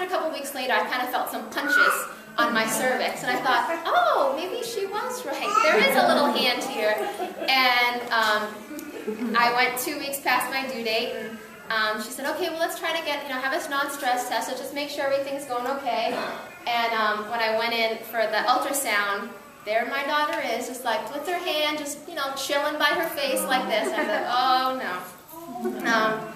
a couple weeks later, I kind of felt some punches on my cervix, and I thought, oh, maybe she was right. There is a little hand here. And I went 2 weeks past my due date, and she said, okay, well, let's try to get, have a non-stress test, so just make sure everything's going okay. And when I went in for the ultrasound, there my daughter is, just like with her hand, just, chilling by her face like this. I thought, oh, no.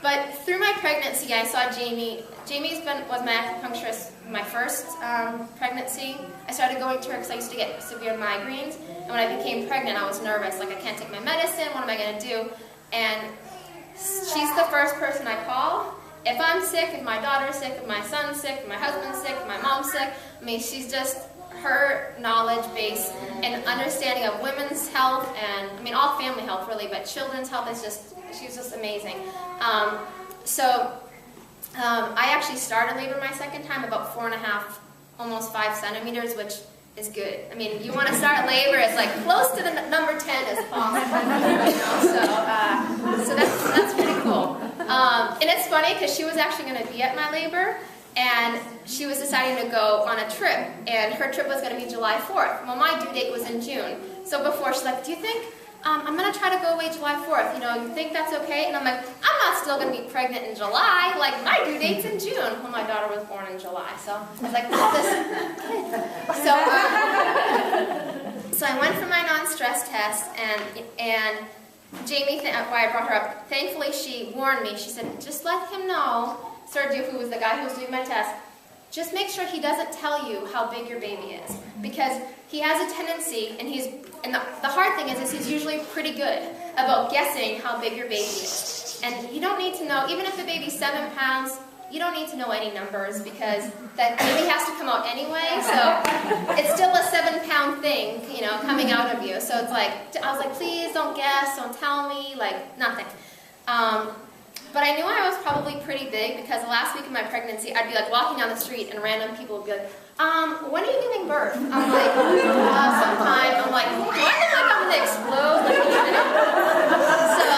But through my pregnancy, I saw Jamie. Was my acupuncturist my first pregnancy. I started going to her because I used to get severe migraines. And when I became pregnant, I was nervous. Like, I can't take my medicine. What am I going to do? And she's the first person I call. If I'm sick, if my daughter's sick, if my son's sick, if my husband's sick, if my mom's sick, she's just, her knowledge base and understanding of women's health and, all family health really, but children's health is just, she's just amazing. I actually started labor my second time about 4.5, almost 5 centimeters, which is good. You want to start labor as like close to the number 10 as possible. So that's pretty cool. And it's funny because she was actually going to be at my labor, and she was deciding to go on a trip, and her trip was going to be July 4th. Well, my due date was in June. So before, she's like, do you think I'm going to try to go away July 4th. You think that's okay? And I'm like, I'm not still going to be pregnant in July. Like, my due date's in June. Well, my daughter was born in July. So I was like, So I went for my non-stress test, and Jamie, why I brought her up, thankfully she warned me. She said, just let him know, Sergio, who was the guy who was doing my test, just make sure he doesn't tell you how big your baby is, because he has a tendency, and the hard thing is he's usually pretty good about guessing how big your baby is. And you don't need to know, even if the baby's 7 pounds, you don't need to know any numbers, because that baby has to come out anyway, so it's still a 7-pound thing, coming out of you. So it's like, I was like, please don't guess, don't tell me, like, nothing. But I knew I was probably pretty big, because the last week of my pregnancy, I'd be like walking down the street and random people would be like, when are you giving birth? I'm like, sometime. I'm like, do I look like I'm going to explode? So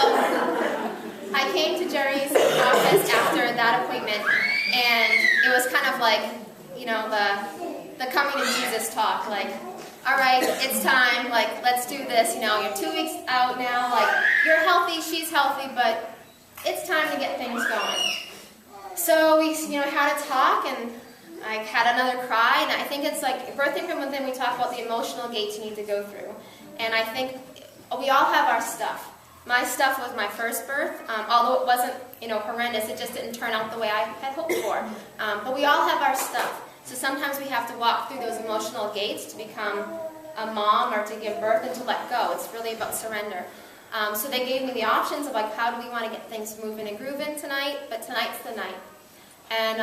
I came to Jerry's office after that appointment, and it was kind of like, the coming to Jesus talk, like, all right, it's time, like, let's do this, you're 2 weeks out now, like, you're healthy, she's healthy, but it's time to get things going. So we, had a talk, and I had another cry, and I think it's like birthing from within. We talk about the emotional gates you need to go through, and I think we all have our stuff. My stuff was my first birth, although it wasn't, horrendous. It just didn't turn out the way I had hoped for. But we all have our stuff. So sometimes we have to walk through those emotional gates to become a mom or to give birth and to let go. It's really about surrender. So they gave me the options of like, how do we want to get things moving and grooving tonight? But tonight's the night. And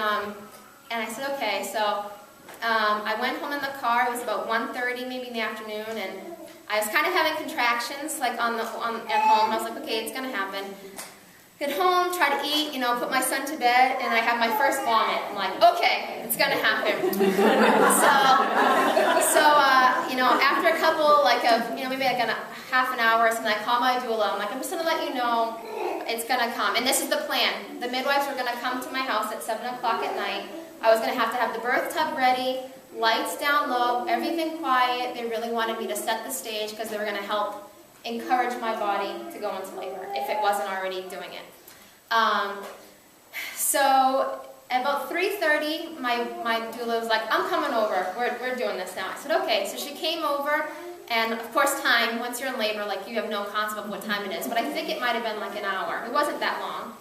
I said, okay. So I went home in the car. It was about 1:30 maybe in the afternoon, and I was kind of having contractions like at home. I was like, okay, it's going to happen. Get home, try to eat, put my son to bed, and I have my first vomit. I'm like, okay, it's going to happen. After a couple, maybe like a half an hour or something, I call my doula. I'm like, I'm just going to let you know it's going to come. And this is the plan. The midwives were going to come to my house at 7 o'clock at night. I was going to have the birth tub ready, lights down low, everything quiet. They really wanted me to set the stage because they were going to help encourage my body to go into labor if it wasn't already doing it. So at about 3:30, my doula was like, I'm coming over. We're doing this now. I said, okay. So she came over, and of course time, once you're in labor, like you have no concept of what time it is, but I think it might have been like an hour. It wasn't that long.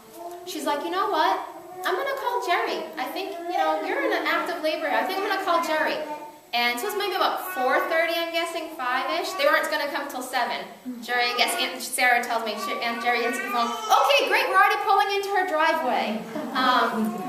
She's like, you know what? I'm going to call Jerry. I think, you're in an active labor. I think I'm going to call Jerry. And so it was maybe about 4:30, I'm guessing, 5-ish. They weren't going to come till 7. Jerry, I guess Aunt Sarah tells me, Aunt Jerry answered the phone, okay, great, we're already pulling into her driveway.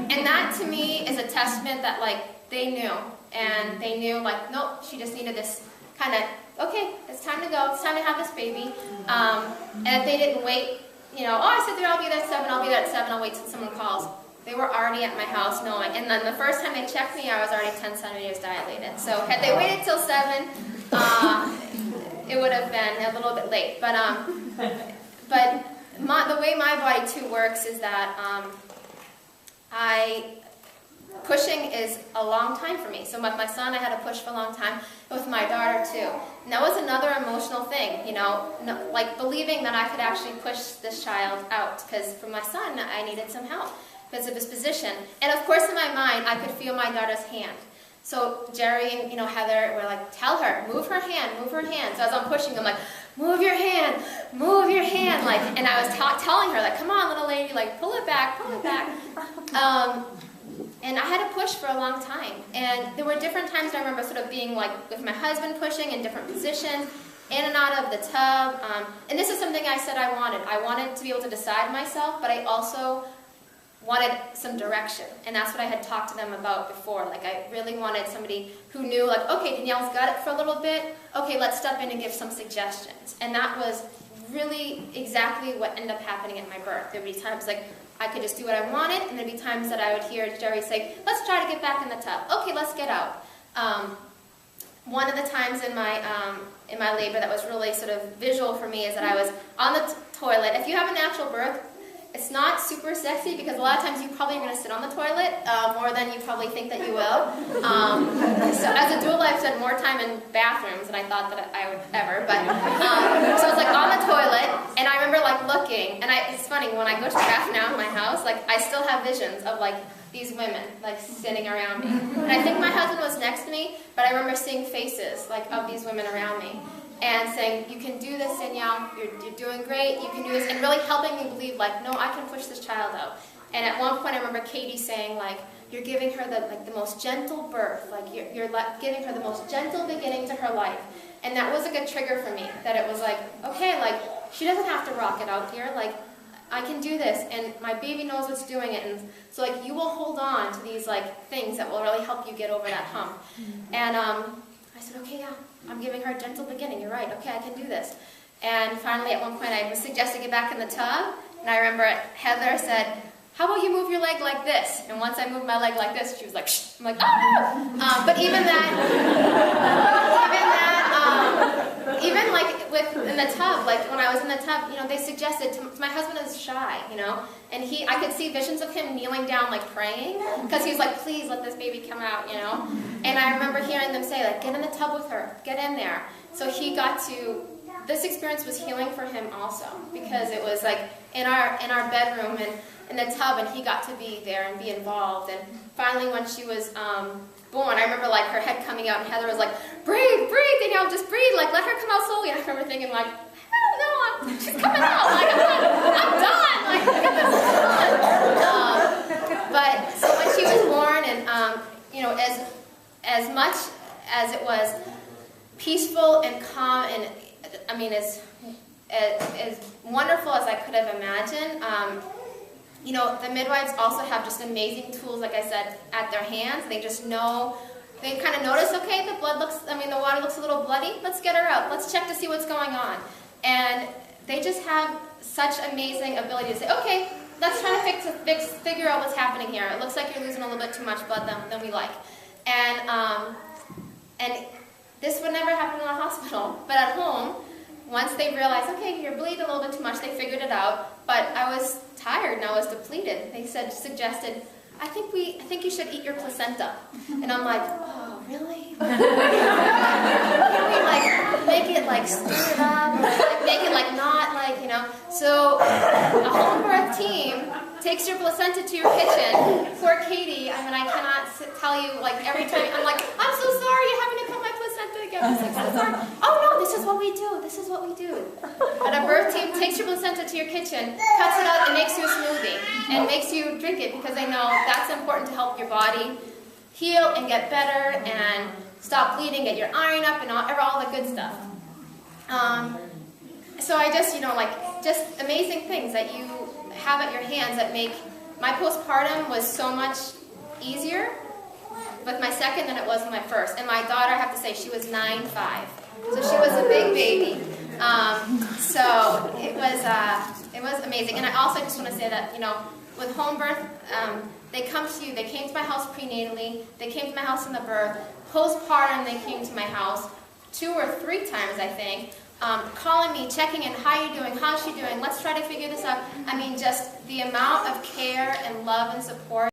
And that to me is a testament that, they knew. And they knew, nope, she just needed this kind of, okay, it's time to go, it's time to have this baby. And if they didn't wait, I said there, I'll be there at 7, I'll be there at 7, I'll wait till someone calls. They were already at my house knowing, and then the first time they checked me, I was already 10 centimeters dilated. So had they waited till 7, it would have been a little bit late. But the way my body too works is that I pushing is a long time for me. So with my son, I had to push for a long time. With my daughter, too. And that was another emotional thing, you know, like believing that I could actually push this child out. Because for my son, I needed some help because of his position. And of course, in my mind, I could feel my daughter's hand. So Jerry and, you know, Heather were like, tell her, move her hand, move her hand. So as I'm pushing, I'm like, move your hand, like, and I was telling her, like, come on, little lady, like, pull it back, pull it back. And I had to push for a long time. And there were different times I remember sort of being like with my husband pushing in different positions, in and out of the tub. And this is something I said I wanted. I wanted to be able to decide myself, but I also wanted some direction. And that's what I had talked to them about before. Like, I really wanted somebody who knew, like, okay, Danielle's got it for a little bit. Okay, let's step in and give some suggestions. And that was really exactly what ended up happening at my birth. There would be times like I could just do what I wanted, and there'd be times that I would hear Jerry say, let's try to get back in the tub. Okay, let's get out. One of the times in my labor that was really sort of visual for me is that I was on the toilet. If you have a natural birth, it's not super sexy because a lot of times you probably are going to sit on the toilet more than you probably think that you will. So as a doula, I've spent more time in bathrooms than I thought that I would ever. But so I was like on the toilet, and I remember like looking. And it's funny, when I go to the bath now in my house, like I still have visions of like these women like sitting around me. And I think my husband was next to me, but I remember seeing faces like of these women around me. And saying, you can do this, Danielle, you're doing great, you can do this, and really helping me believe, like, no, I can push this child out. And at one point, I remember Katie saying, like, you're giving her the most gentle birth, like, you're giving her the most gentle beginning to her life. And that was a good trigger for me, that it was like, okay, like, she doesn't have to rock it out here, like, I can do this, and my baby knows what's doing it, and so, like, you will hold on to these, like, things that will really help you get over that hump. And I said, okay, yeah. I'm giving her a gentle beginning. You're right. Okay, I can do this. And finally, at one point, I was suggested to get back in the tub. And I remember Heather said, how about you move your leg like this? And once I moved my leg like this, she was like, shh. I'm like, oh, no. But even like in the tub, like when I was in the tub, you know, they suggested, my husband is shy, you know, and I could see visions of him kneeling down, like praying, because he's like, please let this baby come out, you know. And I remember hearing them say, like, get in the tub with her, get in there. So he got to, this experience was healing for him also, because it was like in our bedroom and in the tub, and he got to be there and be involved. And finally, when she was born, I remember like her head coming out, and Heather was like, breathe, breathe, Danielle, just breathe, like let her come out slowly. And I remember thinking like, hell no, she's coming out, like I'm done, like get this done. But so when she was born, and you know, as much as it was peaceful and calm, and I mean as wonderful as I could have imagined. You know, the midwives also have just amazing tools, like I said, at their hands. They just know, they kind of notice, okay, the water looks a little bloody, let's get her out. Let's check to see what's going on. And they just have such amazing ability to say, okay, let's try to figure out what's happening here. It looks like you're losing a little bit too much blood than we like. And this would never happen in a hospital, but at home, once they realized, okay, you're bleeding a little bit too much, they figured it out. But I was tired and I was depleted. They suggested, I think you should eat your placenta. And I'm like, oh, really? Can we like make it like stir it up, or like make it like not like, you know? So a home birth team takes your placenta to your kitchen. Poor Katie, I mean, I cannot tell you, like every time, I'm like, I'm so sorry you're having to cut my placenta again. I'm like, so sorry. Oh no, this is what we do. This is what we do. But a birth team takes your placenta to your kitchen, cuts it out, and makes you a smoothie, and makes you drink it because they know that's important to help your body heal and get better and stop bleeding, get your iron up, and all the good stuff. So I just, you know, like just amazing things that you have at your hands that make my postpartum was so much easier with my second than it was with my first. And my daughter, I have to say, she was 9'5", so she was a big baby. So it was amazing. And I also just want to say that, you know, with home birth, they come to you. They came to my house prenatally. They came to my house in the birth. Postpartum, they came to my house 2 or 3 times, I think. Calling me, checking in, how are you doing, how's she doing, let's try to figure this out. I mean, just the amount of care and love and support